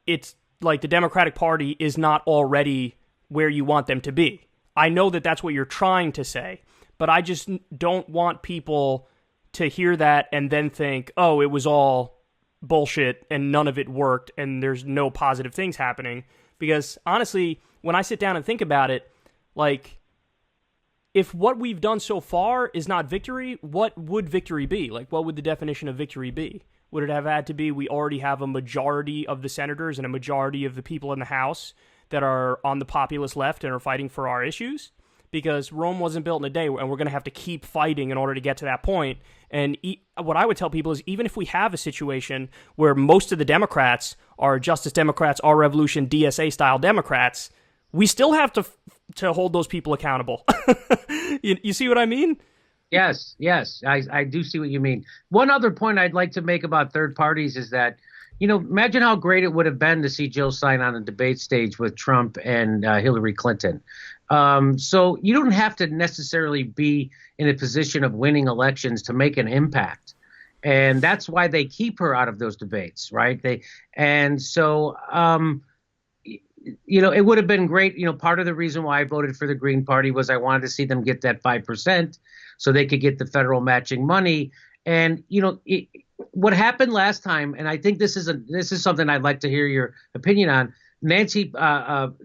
it's like the Democratic Party is not already where you want them to be. I know that that's what you're trying to say, but I just don't want people to hear that and then think, oh, it was all bullshit and none of it worked and there's no positive things happening. Because honestly, when I sit down and think about it, like, if what we've done so far is not victory, what would victory be? Like, what would the definition of victory be? Would it have had to be we already have a majority of the senators and a majority of the people in the House that are on the populist left and are fighting for our issues? Because Rome wasn't built in a day, and we're going to have to keep fighting in order to get to that point. And what I would tell people is, even if we have a situation where most of the Democrats are Justice Democrats, Our Revolution, DSA-style Democrats, we still have to hold those people accountable. You see what I mean? Yes, I do see what you mean. One other point I'd like to make about third parties is that, imagine how great it would have been to see Jill Stein on a debate stage with Trump and Hillary Clinton. So you don't have to necessarily be in a position of winning elections to make an impact. And that's why they keep her out of those debates, right? It would have been great. Part of the reason why I voted for the Green Party was I wanted to see them get that 5% so they could get the federal matching money. And, what happened last time, and I think this is something I'd like to hear your opinion on.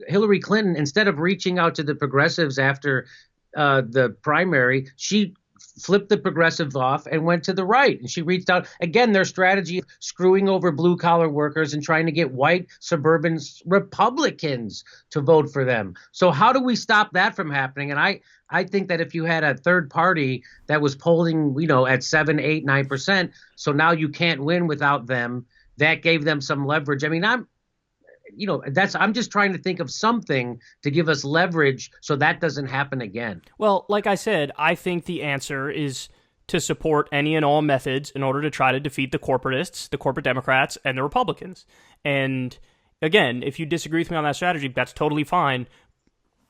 Hillary Clinton, instead of reaching out to the progressives after the primary, she flipped the progressives off and went to the right. And she reached out. Again, their strategy of screwing over blue-collar workers and trying to get white suburban Republicans to vote for them. So how do we stop that from happening? And I think that if you had a third party that was polling, at 7, 8, 9%, so now you can't win without them, that gave them some leverage. I mean, I'm just trying to think of something to give us leverage so that doesn't happen again. Well, like I said, I think the answer is to support any and all methods in order to try to defeat the corporatists, the corporate Democrats, and the Republicans. And again, if you disagree with me on that strategy, that's totally fine.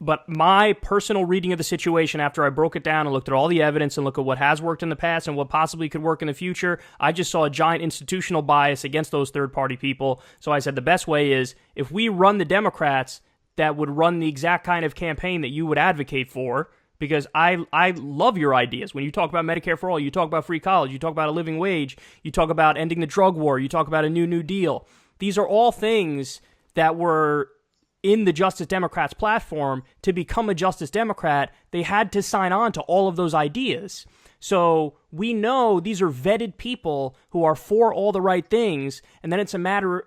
But my personal reading of the situation after I broke it down and looked at all the evidence and looked at what has worked in the past and what possibly could work in the future, I just saw a giant institutional bias against those third-party people. So I said the best way is, if we run the Democrats that would run the exact kind of campaign that you would advocate for, because I love your ideas. When you talk about Medicare for all, you talk about free college, you talk about a living wage, you talk about ending the drug war, you talk about a New Deal. These are all things that were in the Justice Democrats platform. To become a Justice Democrat, they had to sign on to all of those ideas. So we know these are vetted people who are for all the right things, and then it's a matter,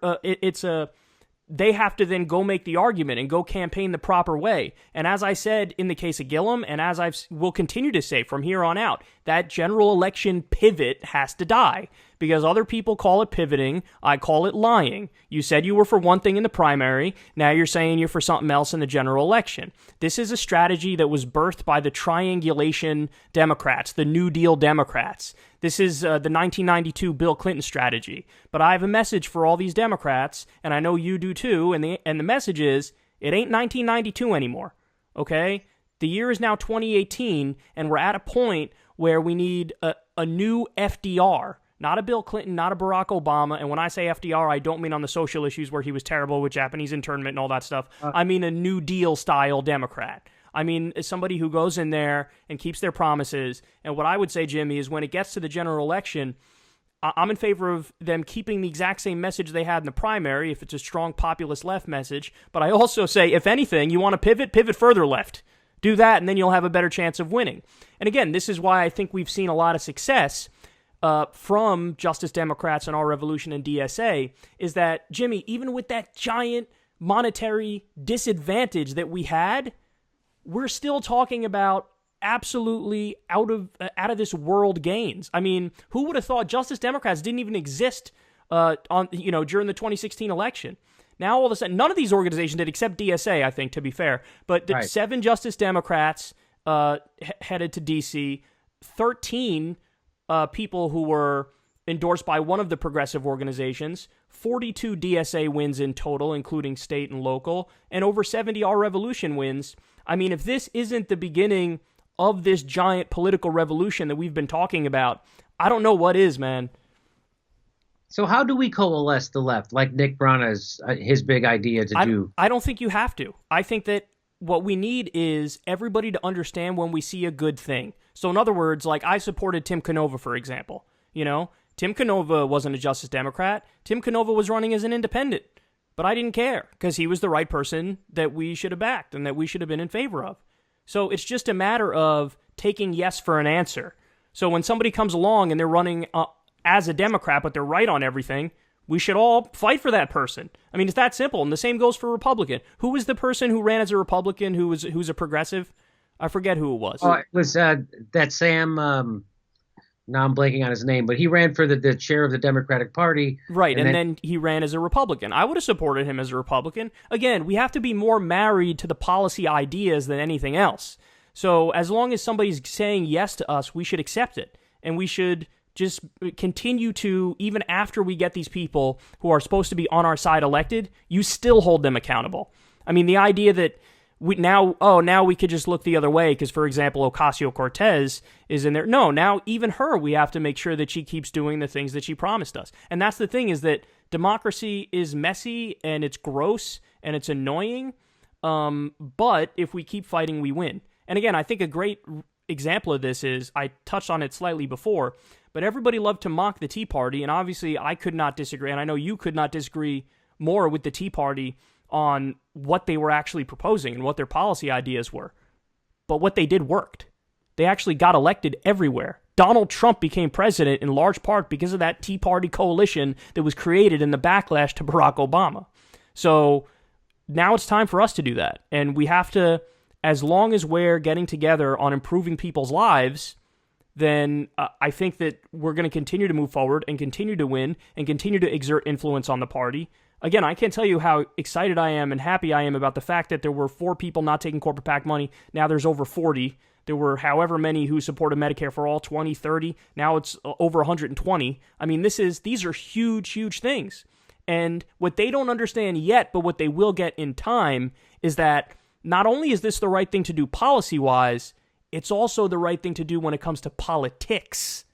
they have to then go make the argument and go campaign the proper way. And as I said in the case of Gillum, and as I will continue to say from here on out, that general election pivot has to die. Because other people call it pivoting, I call it lying. You said you were for one thing in the primary, now you're saying you're for something else in the general election. This is a strategy that was birthed by the triangulation Democrats, the New Deal Democrats. This is the 1992 Bill Clinton strategy. But I have a message for all these Democrats, and I know you do too, and the message is, it ain't 1992 anymore, okay? The year is now 2018, and we're at a point where we need a new FDR. Not a Bill Clinton, not a Barack Obama. And when I say FDR, I don't mean on the social issues where he was terrible with Japanese internment and all that stuff. I mean a New Deal-style Democrat. I mean somebody who goes in there and keeps their promises. And what I would say, Jimmy, is when it gets to the general election, I'm in favor of them keeping the exact same message they had in the primary if it's a strong populist left message. But I also say, if anything, you want to pivot further left. Do that, and then you'll have a better chance of winning. And again, this is why I think we've seen a lot of success from Justice Democrats and Our Revolution and DSA, is that, Jimmy, even with that giant monetary disadvantage that we had, we're still talking about absolutely out of this world gains. I mean, who would have thought Justice Democrats didn't even exist during the 2016 election? Now all of a sudden, none of these organizations did, except DSA, I think, to be fair. But right. 7 Justice Democrats headed to D.C., 13 people who were endorsed by one of the progressive organizations, 42 DSA wins in total, including state and local, and over 70 Our Revolution wins. I mean, if this isn't the beginning of this giant political revolution that we've been talking about, I don't know what is, man. So how do we coalesce the left, like Nick Brana's his big idea to do? I don't think you have to. I think that what we need is everybody to understand when we see a good thing. So in other words, like I supported Tim Canova, for example. Tim Canova wasn't a Justice Democrat. Tim Canova was running as an independent. But I didn't care because he was the right person that we should have backed and that we should have been in favor of. So it's just a matter of taking yes for an answer. So when somebody comes along and they're running as a Democrat, but they're right on everything, we should all fight for that person. I mean, it's that simple. And the same goes for Republican. Who was the person who ran as a Republican who's a progressive? I forget who it was. Oh, it was that Sam... now I'm blanking on his name, but he ran for the chair of the Democratic Party. Right, and then he ran as a Republican. I would have supported him as a Republican. Again, we have to be more married to the policy ideas than anything else. So as long as somebody's saying yes to us, we should accept it. And we should just continue to, even after we get these people who are supposed to be on our side elected, you still hold them accountable. I mean, the idea that now we could just look the other way because, for example, Ocasio-Cortez is in there. No, now even her, we have to make sure that she keeps doing the things that she promised us. And that's the thing, is that democracy is messy and it's gross and it's annoying. But if we keep fighting, we win. And again, I think a great example of this is, I touched on it slightly before, but everybody loved to mock the Tea Party. And obviously I could not disagree. And I know you could not disagree more with the Tea Party on what they were actually proposing and what their policy ideas were. But what they did worked. They actually got elected everywhere. Donald Trump became president in large part because of that Tea Party coalition that was created in the backlash to Barack Obama. So now it's time for us to do that. And we have to, as long as we're getting together on improving people's lives, then I think that we're going to continue to move forward and continue to win and continue to exert influence on the party. Again, I can't tell you how excited I am and happy I am about the fact that there were 4 people not taking corporate PAC money. Now there's over 40. There were however many who supported Medicare for All, 20, 30. Now it's over 120. I mean, these are huge, huge things. And what they don't understand yet, but what they will get in time, is that not only is this the right thing to do policy-wise, it's also the right thing to do when it comes to politics.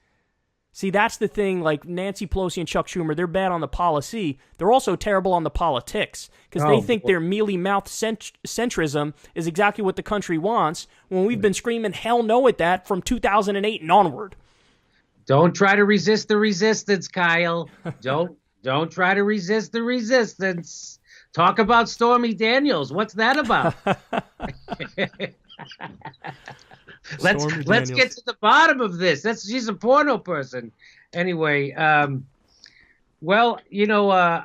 See, that's the thing, like Nancy Pelosi and Chuck Schumer, they're bad on the policy. They're also terrible on the politics because they think their mealy-mouthed centrism is exactly what the country wants when we've been screaming hell no at that from 2008 and onward. Don't try to resist the resistance, Kyle. Don't try to resist the resistance. Talk about Stormy Daniels. What's that about? Let's get to the bottom of this. She's a porno person. Anyway, well, yeah,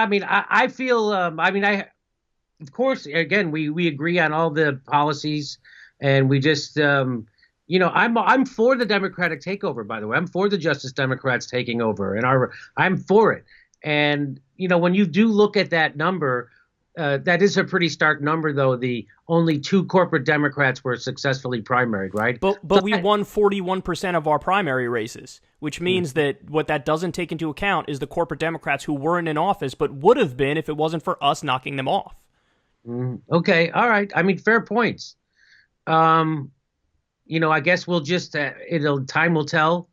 I mean, I feel, of course, again, we agree on all the policies, and we just, I'm for the Democratic takeover, by the way. I'm for the Justice Democrats taking over, and I'm for it. And, when you do look at that number, that is a pretty stark number, though. The only 2 corporate Democrats were successfully primaried, right? But we won 41% of our primary races, which means that what that doesn't take into account is the corporate Democrats who weren't in office but would have been if it wasn't for us knocking them off. Okay, all right. I mean, fair points. I guess we'll just time will tell.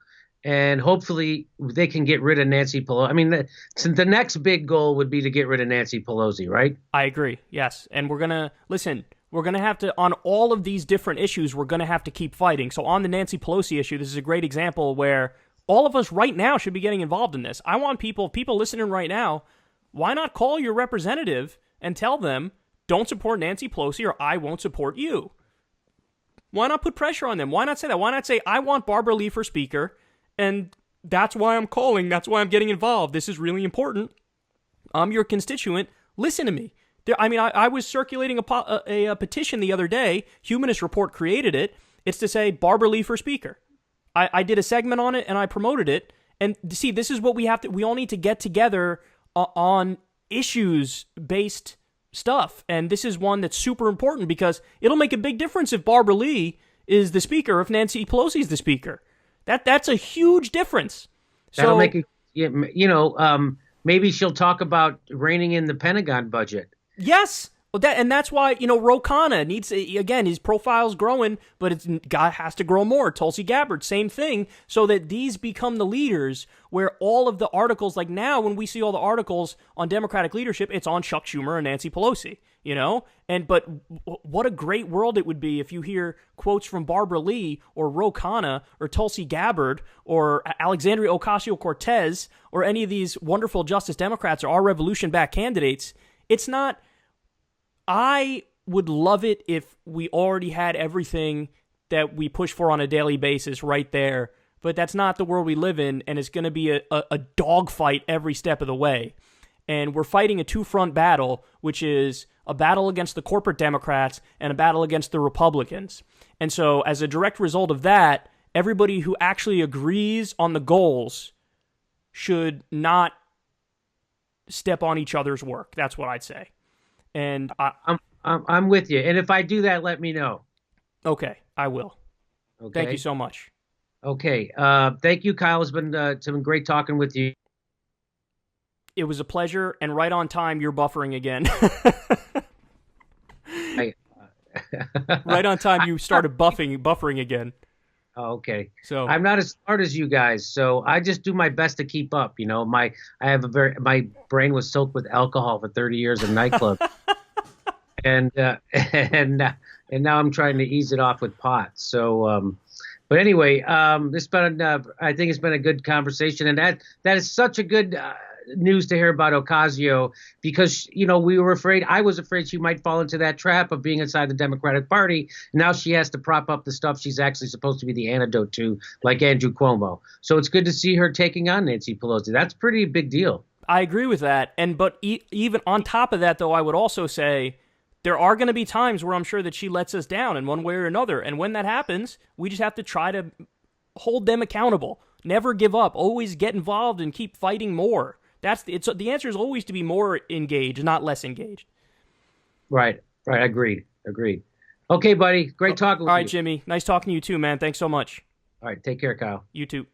And hopefully they can get rid of Nancy Pelosi. I mean, the next big goal would be to get rid of Nancy Pelosi, right? I agree, yes. And we're going to have to, on all of these different issues, we're going to have to keep fighting. So on the Nancy Pelosi issue, this is a great example where all of us right now should be getting involved in this. I want people listening right now, why not call your representative and tell them, don't support Nancy Pelosi or I won't support you? Why not put pressure on them? Why not say that? Why not say, I want Barbara Lee for speaker, and that's why I'm calling. That's why I'm getting involved. This is really important. I'm your constituent. Listen to me. I was circulating a petition the other day. Humanist Report created it. It's to say Barbara Lee for speaker. I did a segment on it and I promoted it. And see, this is what we have to. We all need to get together on issues-based stuff. And this is one that's super important because it'll make a big difference if Barbara Lee is the speaker, if Nancy Pelosi is the speaker. That's a huge difference. That'll make it. Maybe she'll talk about reining in the Pentagon budget. Yes. And that's why, Ro Khanna needs, again, his profile's growing, but has to grow more. Tulsi Gabbard, same thing, so that these become the leaders where all of the articles, like now when we see all the articles on Democratic leadership, it's on Chuck Schumer and Nancy Pelosi, But what a great world it would be if you hear quotes from Barbara Lee or Ro Khanna or Tulsi Gabbard or Alexandria Ocasio-Cortez or any of these wonderful Justice Democrats or our revolution-backed candidates. It's not... I would love it if we already had everything that we push for on a daily basis right there, but that's not the world we live in, and it's going to be a dogfight every step of the way. And we're fighting a two-front battle, which is a battle against the corporate Democrats and a battle against the Republicans. And so as a direct result of that, everybody who actually agrees on the goals should not step on each other's work. That's what I'd say. And I'm with you. And if I do that, let me know. Okay, I will. Okay. Thank you so much. Okay. Thank you, Kyle. It's been great talking with you. It was a pleasure, and right on time, you're buffering again. Right on time, you started buffering again. Oh, okay. So I'm not as smart as you guys, so I just do my best to keep up. My brain was soaked with alcohol for 30 years in nightclubs, and now I'm trying to ease it off with pot. So, but anyway, I think it's been a good conversation, and that is such a good news to hear about Ocasio, because we were afraid. I was afraid she might fall into that trap of being inside the Democratic Party. Now she has to prop up the stuff she's actually supposed to be the antidote to, like Andrew Cuomo. So it's good to see her taking on Nancy Pelosi. That's a pretty big deal. I agree with that. But even on top of that, though, I would also say there are going to be times where I'm sure that she lets us down in one way or another. And when that happens, we just have to try to hold them accountable. Never give up. Always get involved and keep fighting more. The answer is always to be more engaged, not less engaged. Right. Agreed. Okay, buddy. Great talking with you. All right, Jimmy. Nice talking to you too, man. Thanks so much. All right. Take care, Kyle. You too.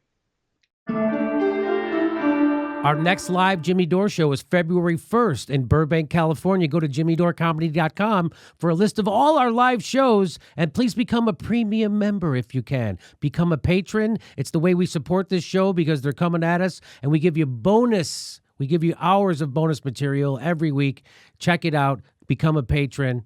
Our next live Jimmy Dore show is February 1st in Burbank, California. Go to jimmydorcomedy.com for a list of all our live shows, and please become a premium member if you can. Become a patron. It's the way we support this show because they're coming at us, and we give you bonus. We give you hours of bonus material every week. Check it out. Become a patron.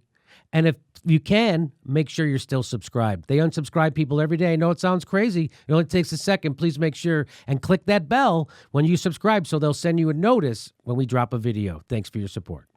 And if you can, make sure you're still subscribed. They unsubscribe people every day. I know it sounds crazy. It only takes a second. Please make sure and click that bell when you subscribe so they'll send you a notice when we drop a video. Thanks for your support.